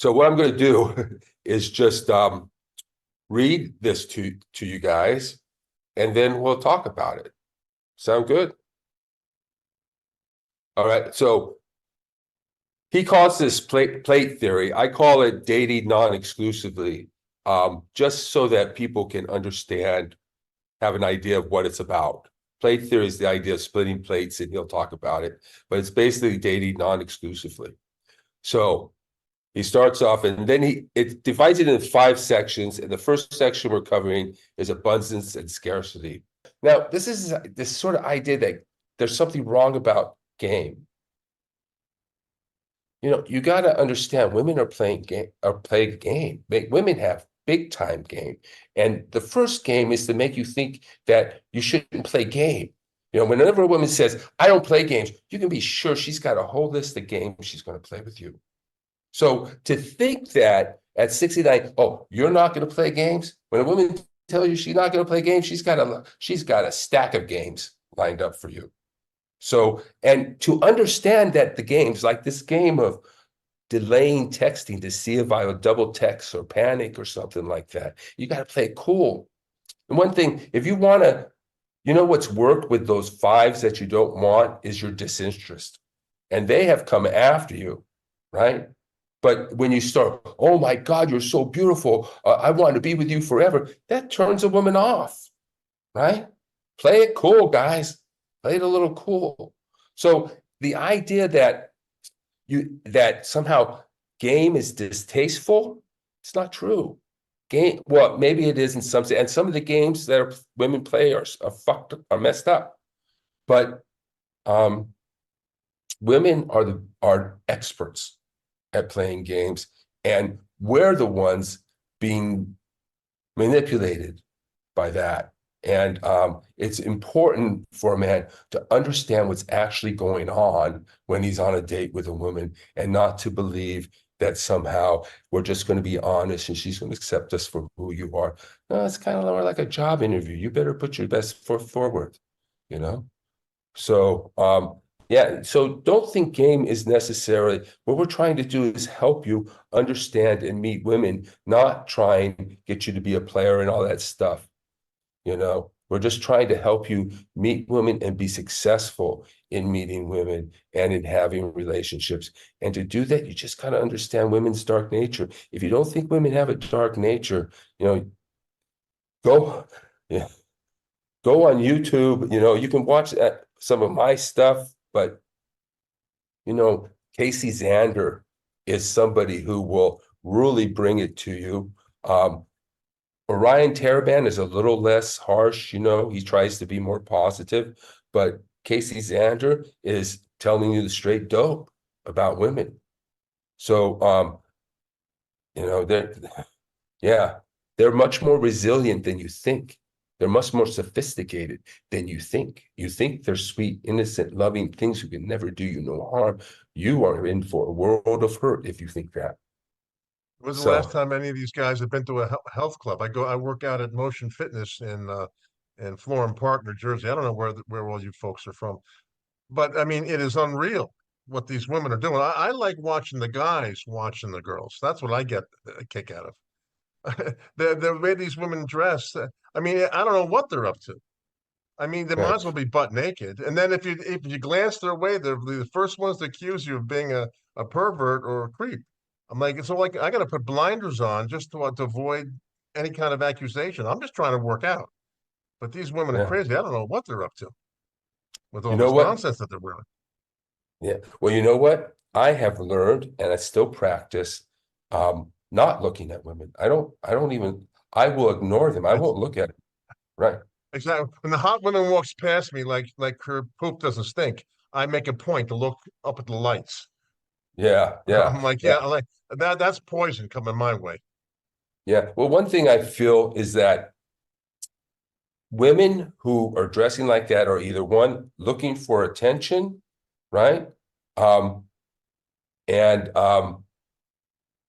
So what I'm going to do is just read this to you guys, and then we'll talk about it. Sound good? All right. So he calls this plate theory. I call it dating non-exclusively, just so that people can understand, have an idea of what it's about. Plate theory is the idea of splitting plates, and he'll talk about it, but it's basically dating non-exclusively. So he starts off, and then it divides it into 5 sections, and the first section we're covering is abundance and scarcity. Now, this is this sort of idea that there's something wrong about game. You got to understand, women are playing a game. Women have big time game, and the first game is to make you think that you shouldn't play game. Whenever a woman says, "I don't play games," you can be sure she's got a whole list of games she's going to play with you. So to think that at 69, oh, you're not going to play games? When a woman tells you she's not going to play games, she's got a stack of games lined up for you. So, and to understand that the games, like this game of delaying texting to see if I would double text or panic or something like that, you got to play it cool. And one thing, if you want to, what's worked with those 5s that you don't want is your disinterest. And they have come after you, right? But when you start, "Oh my God, you're so beautiful. I want to be with you forever," that turns a woman off, right? Play it cool, guys. Play it a little cool. So the idea that somehow game is distasteful, it's not true. Well, maybe it is in some, and some of the games that women play are messed up. But women are experts at playing games, and we're the ones being manipulated by that. And it's important for a man to understand what's actually going on when he's on a date with a woman, and not to believe that somehow we're just going to be honest and she's going to accept us for who you are. No, it's kind of more like a job interview. You better put your best foot forward, you know? So, yeah, so don't think game is necessarily, what we're trying to do is help you understand and meet women, not try and get you to be a player and all that stuff. We're just trying to help you meet women and be successful in meeting women and in having relationships. And to do that, you just got to understand women's dark nature. If you don't think women have a dark nature, go, yeah, go on YouTube. You can watch some of my stuff, but Casey Zander is somebody who will really bring it to you. Orion Taraban is a little less harsh, he tries to be more positive, but Casey Zander is telling you the straight dope about women. So, they're much more resilient than you think. They're much more sophisticated than you think. You think they're sweet, innocent, loving things who can never do you no harm. You are in for a world of hurt if you think that. Was the last So, time any of these guys have been to a health club? I work out at Motion Fitness in Florham Park, New Jersey. I don't know where all you folks are from, but I mean, it is unreal what these women are doing. I like watching the guys watching the girls. That's what I get a kick out of. The way these women dress. I mean, I don't know what they're up to. I mean, they might right. as well be butt naked. And then if you glance their way, they're the first ones to accuse you of being a pervert or a creep. I'm like, so like I got to put blinders on just to avoid any kind of accusation. I'm just trying to work out. But these women are Yeah. crazy. I don't know what they're up to with You all know this what? nonsense that they're wearing. Yeah. Well, you know what? I have learned, and I still practice, not looking at women. I will ignore them. I That's won't look at them. Right. exactly when the hot woman walks past me, like her poop doesn't stink. I make a point to look up at the lights. Yeah. Yeah. I'm like, Yeah. yeah, I'm like that's poison coming my way. Yeah. Well, one thing I feel is that women who are dressing like that are either one, looking for attention, right? Um, and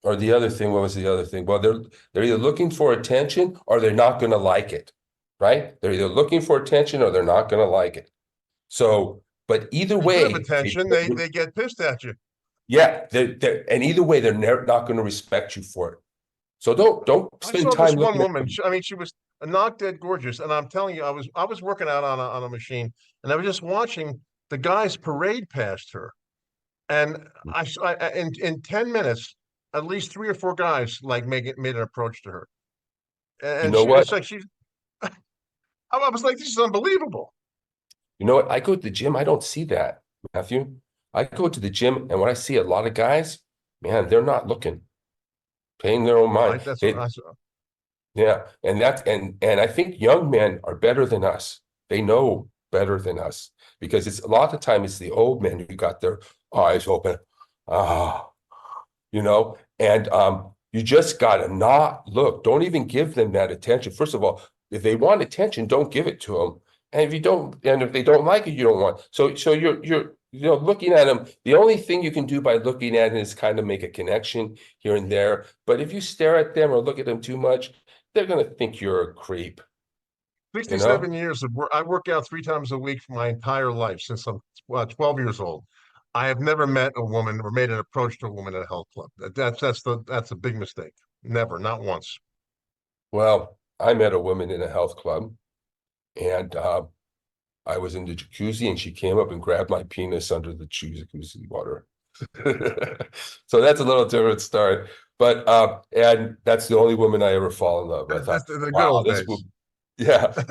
or the other thing, what was the other thing? Well, they're either looking for attention or they're not going to like it, right? They're either looking for attention or they're not going to like it. So, but either You give way, attention, they get pissed at you. Yeah, and either way, they're never not going to respect you for it. So don't I spend saw this time one looking at woman. them. I mean, she was knock dead gorgeous, and I'm telling you, I was working out on a machine, and I was just watching the guys parade past her, and in 10 minutes, at least three or four guys like made an approach to her, You and know she it's what? like she. I was like, this is unbelievable. You know what? I go to the gym. I don't see that, Matthew. I go to the gym, and when I see a lot of guys, man, they're not looking, paying their own No, mind. that's what They, I saw. yeah, and I think young men are better than us. They know better than us because it's a lot of the time it's the old men who got their eyes open. Ah, and you just gotta not look. Don't even give them that attention. First of all, if they want attention, don't give it to them. And if they don't like it, you don't want. So you're looking at them. The only thing you can do by looking at it is kind of make a connection here and there. But if you stare at them or look at them too much, they're gonna think you're a creep, you 67 know? years of work. I work out 3 times a week for my entire life since I'm 12 years old. I have never met a woman or made an approach to a woman at a health club. That's a big mistake. Never, not once. Well, I met a woman in a health club, and I was in the jacuzzi and she came up and grabbed my penis under the jacuzzi water. So that's a little different story. But and that's the only woman I ever fall in love with. I That's thought, the good wow, old days.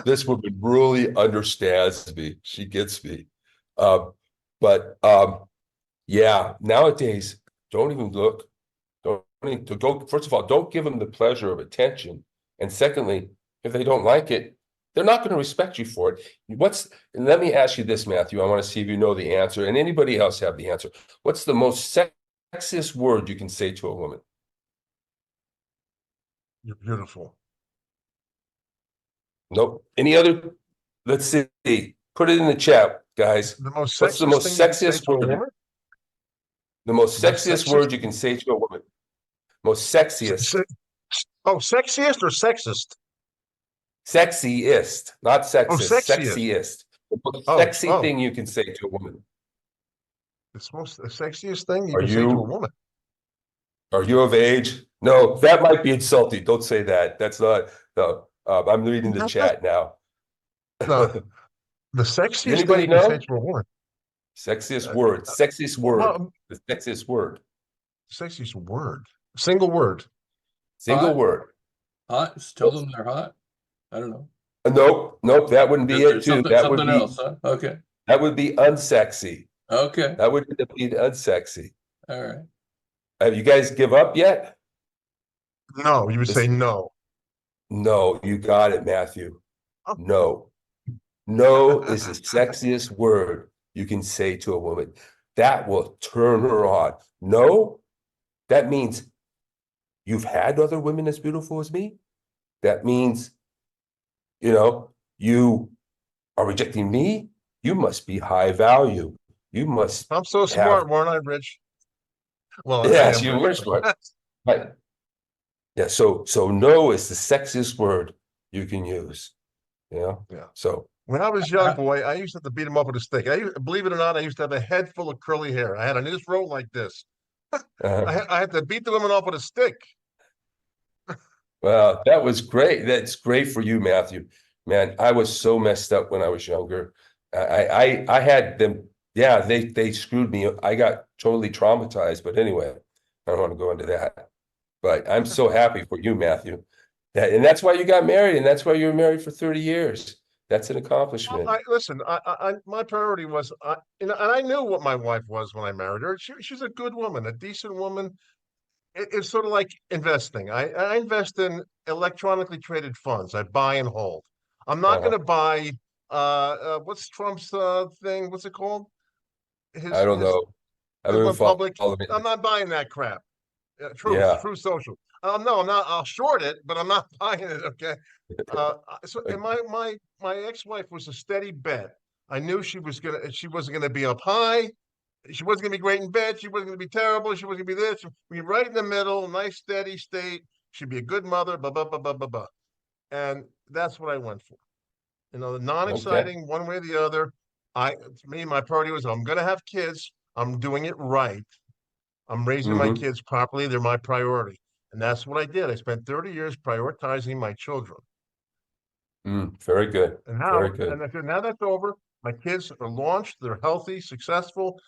this woman really understands me. She gets me. Um, but yeah, nowadays, don't even look. Don't first of all, don't give them the pleasure of attention. And secondly, if they don't like it, they're not going to respect you for it. And let me ask you this, Matthew. I want to see if you know the answer, and anybody else have the answer. What's the most sexiest word you can say to a woman? You're beautiful. Nope. Any other? Let's see. Put it in the chat, guys. The most What's the sexiest most thing you can say sexiest to a word? woman? The most Most sexiest sexiest? word you can say to a woman. Most Se- sexiest. se- oh, sexiest or sexist? Sexiest, not Oh, sexist, sexiest. sexiest. The most Oh, sexy oh, thing you can say to a woman. the sexiest thing you Are can say to a you woman. are you of age? No, that might be insulting. Don't say that. That's not no. I'm reading the Not that. chat now. No, the sexiest thing Anybody you can say know? to a woman. Sexiest Uh, word. Sexiest word. well, The sexiest word. sexiest word. Single word. Single Hot, word. hot. Just tell them they're hot. I don't know. Nope, nope, that wouldn't be it There's too. something else, huh? Okay. That would be unsexy. Okay. That would be unsexy. All right. Have you guys give up yet? No, you would say This no. no, you got it, Matthew. No. No is the sexiest word you can say to a woman. That will turn her on. No, that means you've had other women as beautiful as me. That means, you are rejecting me. You must be high value. You must I'm so have, smart, weren't I, Rich? Well, I yes, am you rich, were smart. but Right. Yeah, so no is the sexiest word you can use, you know? yeah. So When I was a young Uh, boy, I used to have to beat him up with a stick. Believe it or not, I used to have a head full of curly hair. I had an this roll like this. uh, I had to beat the women up with a stick. well, that was great. That's great for you, Matthew. Man, I was so messed up when I was younger. I had them. Yeah, they screwed me. I got totally traumatized. But anyway, I don't want to go into that. But I'm so happy for you, Matthew. And that's why you got married, and that's why you were married for 30 years. That's an Well, accomplishment. listen. My priority was, and I knew what my wife was when I married her. She's a good woman, a decent woman. It's sort of like investing. I invest in electronically traded funds. I buy and hold. I'm not going Uh-huh. to buy. What's Trump's thing? What's it called? I don't His know. I that haven't went public. followed it. I'm not buying that crap. Yeah. True Social. No, I'm not. I'll short it, but I'm not buying it. Okay. So and my ex-wife was a steady bet. I knew she wasn't gonna be up high. She wasn't gonna be great in bed. She wasn't gonna be terrible. She wasn't gonna be this. She'd be right in the middle, nice steady state. She'd be a good mother. Blah blah blah blah blah blah. And that's what I went for. The Okay. non-exciting one way or the other. To me, my priority was I'm gonna have kids. I'm doing it right. I'm raising my Hmm. kids properly. They're my priority. And that's what I did. I spent 30 years prioritizing my children. Very good. And Very now, good. now that's over. My kids are launched. They're healthy, successful.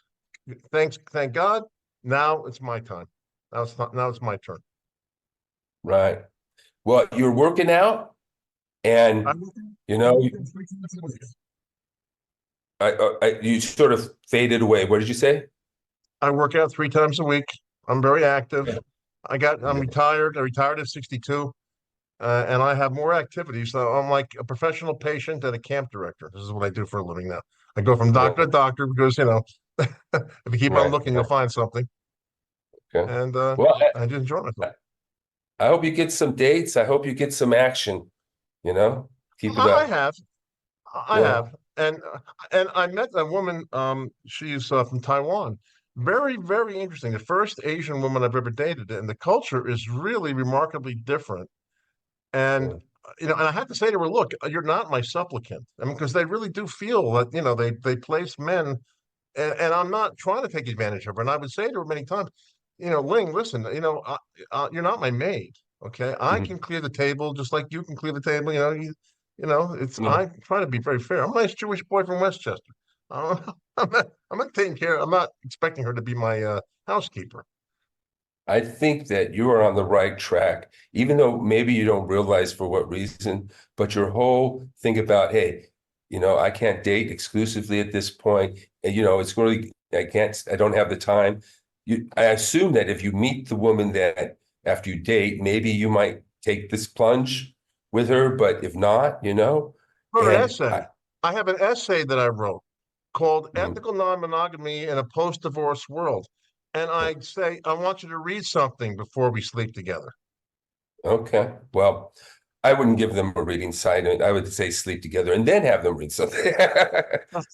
Thank God. Now it's my time. Now it's my turn. Right. Well, you're working out and, I'm, you I'm know, you sort of faded away. What did you say? I work out 3 times a week. I'm very active. Yeah. I'm Yeah. retired. I retired at 62, and I have more activities. So I'm like a professional patient and a camp director. This is what I do for a living now. I go from doctor to Yeah. doctor because, if you keep on Right. looking, you'll Right. find something. Okay. And Well, I just enjoy myself. I hope you get some dates. I hope you get some action, you know? Keep it I up. have, I Yeah. have, and I met a woman. She's from Taiwan. Very, very interesting. The first Asian woman I've ever dated, and the culture is really remarkably different. And Yeah. and I had to say to her, "Look, you're not my supplicant." I mean, because they really do feel that they place men, and I'm not trying to take advantage of her. And I would say to her many times, Ling, listen, you're not my maid. Okay, I Mhm. can clear the table just like you can clear the table. It's Yeah. I try to be very fair. I'm a nice Jewish boy from Westchester. I'm not taking care. I'm not expecting her to be my housekeeper. I think that you are on the right track, even though maybe you don't realize for what reason, but your whole thing about, hey, I can't date exclusively at this point. And, it's really, I don't have the time. I assume that if you meet the woman that after you date, maybe you might take this plunge with her, but if not, Wrote an and essay. I have an essay that I wrote called mm, Ethical Non-Monogamy in a Post-Divorce World. And yeah. I say, I want you to read something before we sleep together. Okay. Well, I wouldn't give them a reading assignment. I would say sleep together and then have them read something.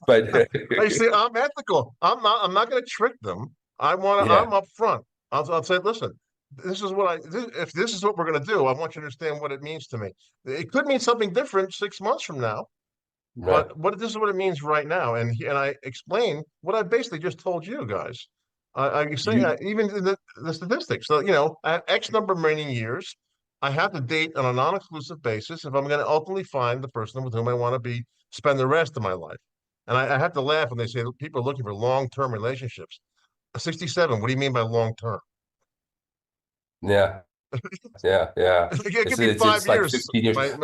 But I say, I'm ethical. I'm not going to trick them. I'm yeah, upfront. I'll say, listen, if this is what we're going to do, I want you to understand what it means to me. It could mean something different 6 months from now, right. but this is what it means right now. And I explain what I basically just told you guys. I say You, even the statistics. So at X number of remaining years, I have to date on a non-exclusive basis if I'm going to ultimately find the person with whom I want to spend the rest of my life. And I have to laugh when they say that people are looking for long-term relationships. 67. What do you mean by long-term? yeah, yeah, yeah. It It's could be it's five it's like years. 15 years. Right?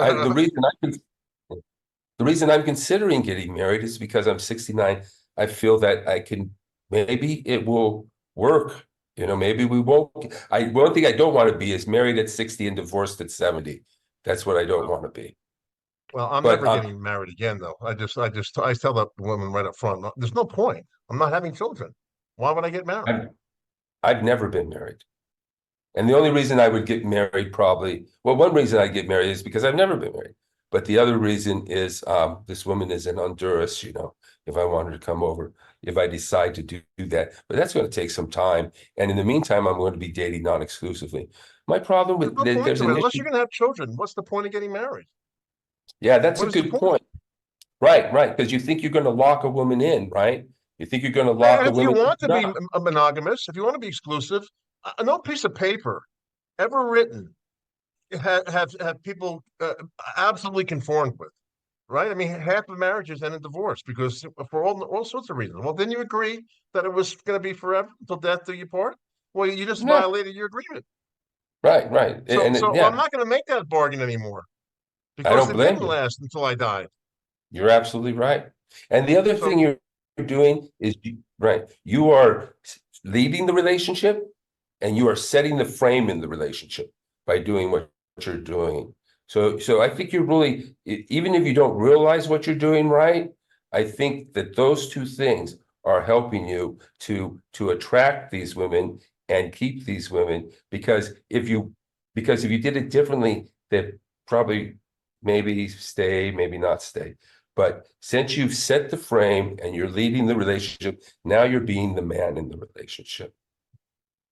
The reason I'm considering getting married is because I'm 69. I feel that I can maybe it will work. Maybe we won't. One thing I don't want to be is married at 60 and divorced at 70. That's what I don't want to be. Well, I'm But never getting married again, though. I tell that woman right up front, there's no point. I'm not having children. Why would I get married? I've never been married. And the only reason I would get married probably, well, one reason I get married is because I've never been married. But the other reason is this woman is in Honduras, if I wanted to come over, if I decide to do that. But that's going to take some time. And in the meantime, I'm going to be dating non-exclusively. My problem There's with no point there's to an it unless issue. you're going to have children. What's the point of getting married? Yeah, that's What a is the good point? point. Right, right. Because you think you're going to lock a woman in, right? You think you're going to lock And a if you woman in. want to be No. a monogamous, if you want to be exclusive, no piece of paper ever written have people absolutely conformed with, right? I mean, half of marriages end in divorce because for all sorts of reasons. Well, didn't you agree that it was going to be forever until death do you part? Well, you just No. violated your agreement. Right, right. So I'm Yeah, not going to make that bargain anymore I because don't it blame didn't you. last until I died. You're absolutely right. And the other thing So you're doing is, right, you are leading the relationship and you are setting the frame in the relationship by doing what you're doing. So I think you're really, even if you don't realize what you're doing right, I think that those two things are helping you to attract these women and keep these women because if you did it differently, they probably maybe stay, maybe not stay. But since you've set the frame and you're leading the relationship, now you're being the man in the relationship.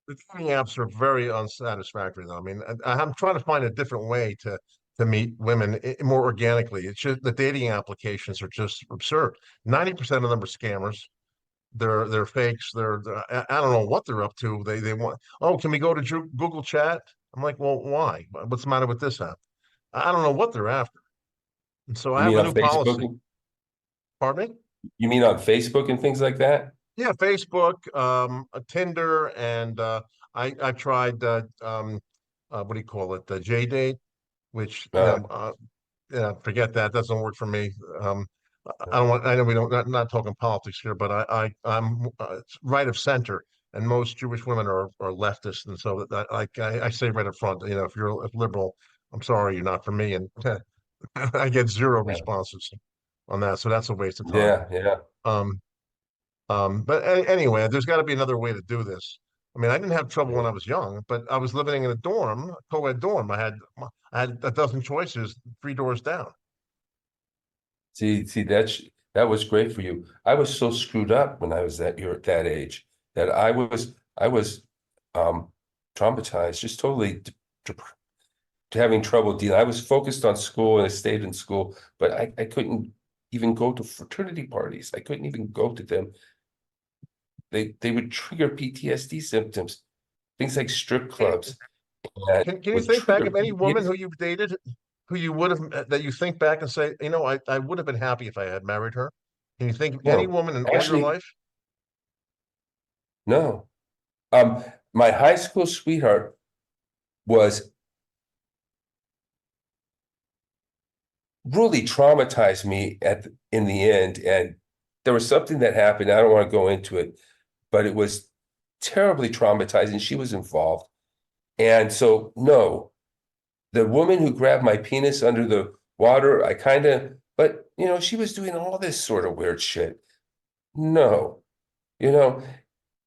the dating apps are very unsatisfactory, though. I mean, I'm trying to find a different way to meet women more organically. It's just the dating applications are just absurd. 90% of them are scammers. they're fakes. I don't know what they're up to. They want, oh, can we go to Google Chat? I'm like, well, why? What's the matter with this app? I don't know what they're after. And so I You have mean a on new Facebook? policy. Pardon me? You mean on Facebook and things like that? Yeah, Facebook, Tinder, and I tried what do you call it? The J date, which Uh, yeah, forget that. Doesn't work for me. I don't want. I know we don't. Not talking politics here, but I'm right of center, and most Jewish women are leftists, and so that I say right up front, if you're a liberal, I'm sorry, you're not for me, and I get zero yeah, responses on that, so that's a waste of time. yeah, yeah. Um, but anyway, there's got to be another way to do this. I mean, I didn't have trouble when I was young, but I was living in a dorm, a co-ed dorm. I had a dozen choices, three doors down. See, that was great for you. I was so screwed up when I was that age that I was um traumatized, just totally having trouble dealing. I was focused on school and I stayed in school, but I couldn't even go to fraternity parties. I couldn't even go to them. They would trigger PTSD symptoms. Things like strip clubs that Can you would think back trigger of any woman who PTSD. you've dated who you would have that you think back and say, I would have been happy if I had married her? Can you think of any No, woman in all your actually, life? no. My high school sweetheart was really traumatized me in the end. And there was something that happened. I don't want to go into it, but it was terribly traumatizing. She was involved. And so, no, the woman who grabbed my penis under the water, but she was doing all this sort of weird shit. No, you know,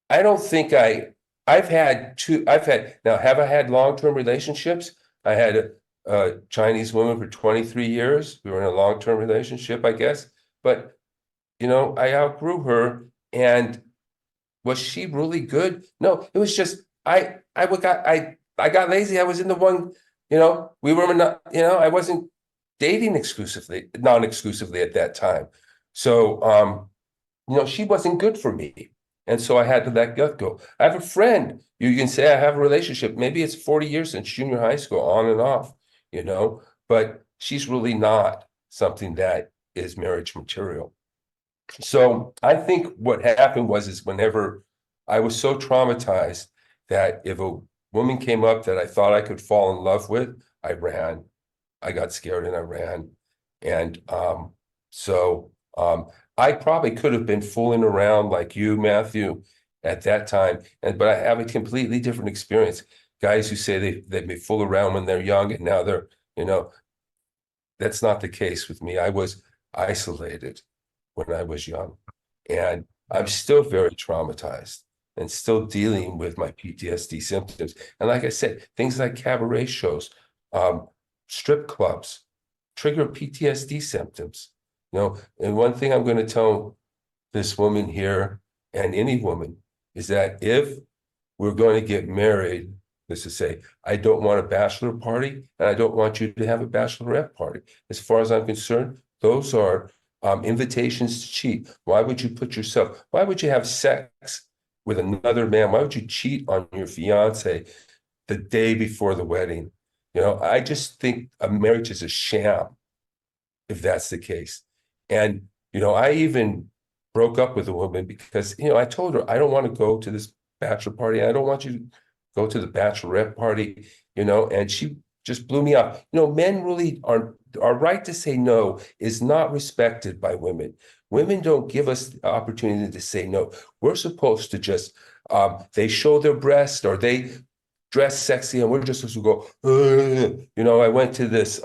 I don't think now, have I had long-term relationships? I had a Chinese woman for 23 years. We were in a long-term relationship, I guess. But, I outgrew her. And was she really good? No, it was just, I got lazy. I was in the one, we were not, I wasn't dating non-exclusively at that time. So, she wasn't good for me. And so I had to let that go. I have a friend. You can say I have a relationship. Maybe it's 40 years since junior high school, on and off, but she's really not something that is marriage material. So I think what happened is whenever I was so traumatized that if a woman came up that I thought I could fall in love with, I ran. I got scared and I ran. And so I probably could have been fooling around like you, Matthew, at that time. But I have a completely different experience. Guys who say they may fool around when they're young and now that's not the case with me. I was isolated when I was young. And I'm Yeah. still very traumatized and still dealing with my PTSD symptoms. And like I said, things like cabaret shows, strip clubs trigger PTSD symptoms. And one thing I'm going to tell this woman here and any woman is that if we're going to get married, let's just say, I don't want a bachelor party and I don't want you to have a bachelorette party. As far as I'm concerned, those are invitations to cheat. Why would you have sex with another man? Why would you cheat on your fiance the day before the wedding? I just think a marriage is a sham if that's the case. And, I even broke up with a woman because, I told her, I don't want to go to this bachelor party. I don't want you to go to the bachelorette party, and she just blew me off. Men really are, our right to say no is not respected by women. Women don't give us the opportunity to say no. We're supposed to just, they show their breast or they dress sexy and we're just supposed to go, I went to this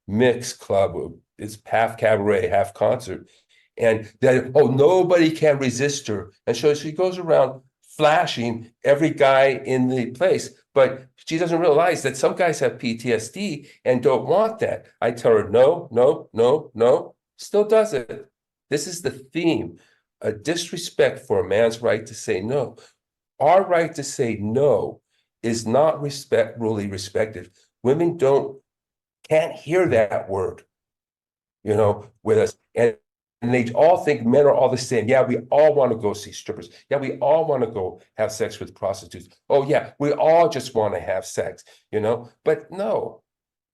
mix club. It's half cabaret, half concert. And then, nobody can resist her. And so she goes around flashing every guy in the place. But she doesn't realize that some guys have PTSD and don't want that. I tell her, no, no, no, no, still does it. This is the theme, a disrespect for a man's right to say no. Our right to say no is not really respected. Women can't hear that word, with us. And and they all think men are all the same. Yeah, we all want to go see strippers. Yeah, we all want to go have sex with prostitutes. Oh yeah, we all just want to have sex, but no,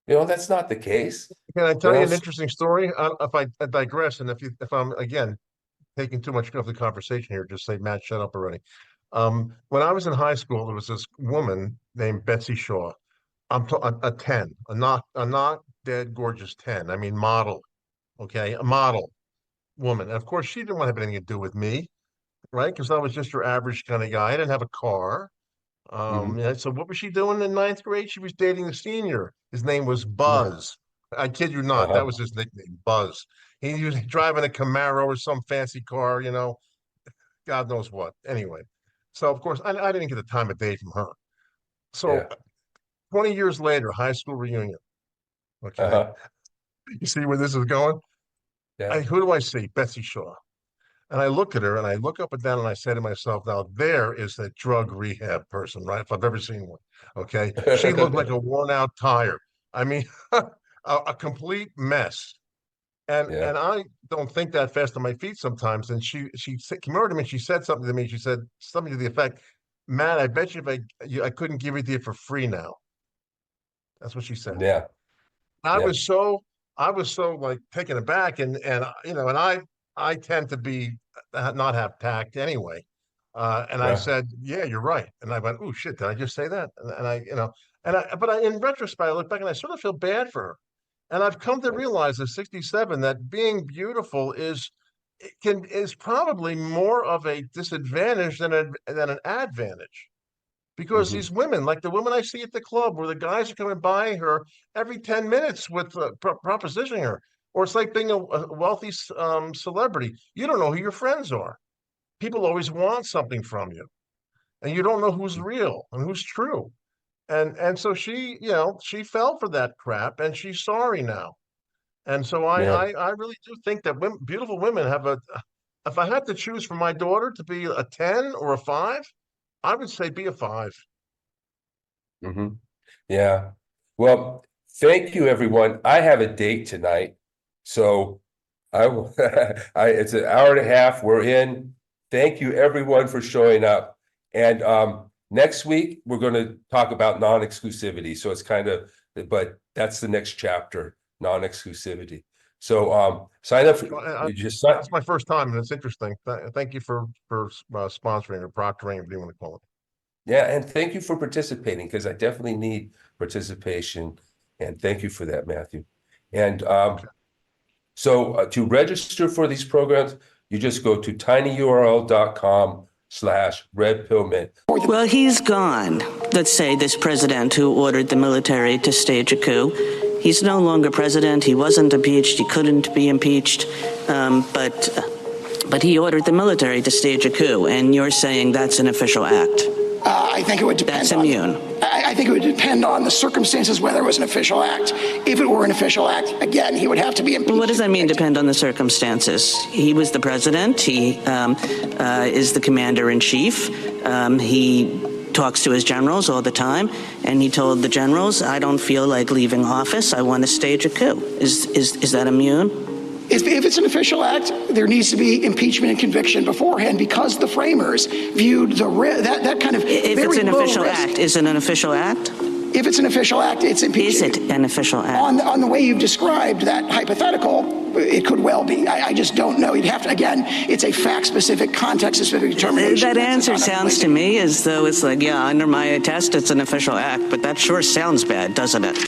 that's not the case. Can I You tell you know, an interesting story? If I digress, and if I'm again taking too much of the conversation here, just say, Matt, shut up already. When I was in high school, there was this woman named Betsy Shaw. A 10, a not dead gorgeous 10. I mean, model, okay, a model woman. And of course, she didn't want to have anything to do with me, right? Because I was just your average kind of guy. I didn't have a car. mhm. Yeah, so what was she doing in ninth grade? She was dating a senior. His name was Yeah. Buzz. I kid you not, that Uh-huh. was his nickname, Buzz. He was driving a Camaro or some fancy car, God knows what. Anyway, so of course, I didn't get the time of day from her. So Yeah. 20 years later, high school reunion. Okay. Uh-huh. You see where this is going? Yeah. Who do I see? Betsy Shaw. And I look at her and I look up and down and I say to myself, now there is the drug rehab person, right? If I've ever seen one. Okay. She looked like a worn out tire. I mean, a complete mess. And Yeah. and I don't think that fast on my feet sometimes. And she came over to me and she said something to me. She said something to the effect, Matt, I bet you I couldn't give it to you for free now. That's what she said. Yeah. I Yeah. was so I was so like taken aback, and I tend to be not have tact anyway. And I Yeah. said, yeah, you're right. And I went, oh shit, did I just say that? And but in retrospect, I look back and I sort of feel bad for her. And I've come to realize at 67 that being beautiful is probably more of a disadvantage than an advantage. Because Mhm. these women, like the women I see at the club, where the guys are coming by her every 10 minutes with propositioning her, or it's like being a wealthy celebrity. You don't know who your friends are. People always want something from you, and you don't know who's real and who's true. And so she fell for that crap, and she's sorry now. And so Yeah. I really do think that beautiful women have a. If I had to choose for my daughter to be a 10 or a 5, I would say be a 5. Hmm. Yeah. Well, thank you, everyone. I have a date tonight, so I will. It's an hour and a half. We're in. Thank you, everyone, for showing up. And next week we're going to talk about non-exclusivity. So it's but that's the next chapter, non-exclusivity. So sign up. Well, You just sign. that's my first time, and it's interesting. Thank you for sponsoring or proctoring, whatever you want to call it. Yeah, and thank you for participating because I definitely need participation. And thank you for that, Matthew. And so to register for these programs, you just go to tinyurl.com/redpillmint. Well, he's gone. Let's say this president who ordered the military to stage a coup. He's no longer president. He wasn't impeached. He couldn't be impeached. But he ordered the military to stage a coup, and you're saying that's an official act. I think it would depend. That's immune. I think it would depend on the circumstances whether it was an official act. If it were an official act, again, he would have to be impeached. Well, what does that mean, depend on the circumstances? He was the president. He is the commander-in-chief. He talks to his generals all the time, and he told the generals, I don't feel like leaving office. I want to stage a coup. Is that immune? If it's an official act, there needs to be impeachment and conviction beforehand because the framers viewed that kind of If it's an official act, is it an official act? If it's an official act, it's impeachment. Is it an official act? On the way you've described that hypothetical, it could well be. I just don't know. You'd have to, again, it's a fact-specific, context-specific determination. That answer sounds to me as though it's like, yeah, under my test, it's an official act, but that sure sounds bad, doesn't it?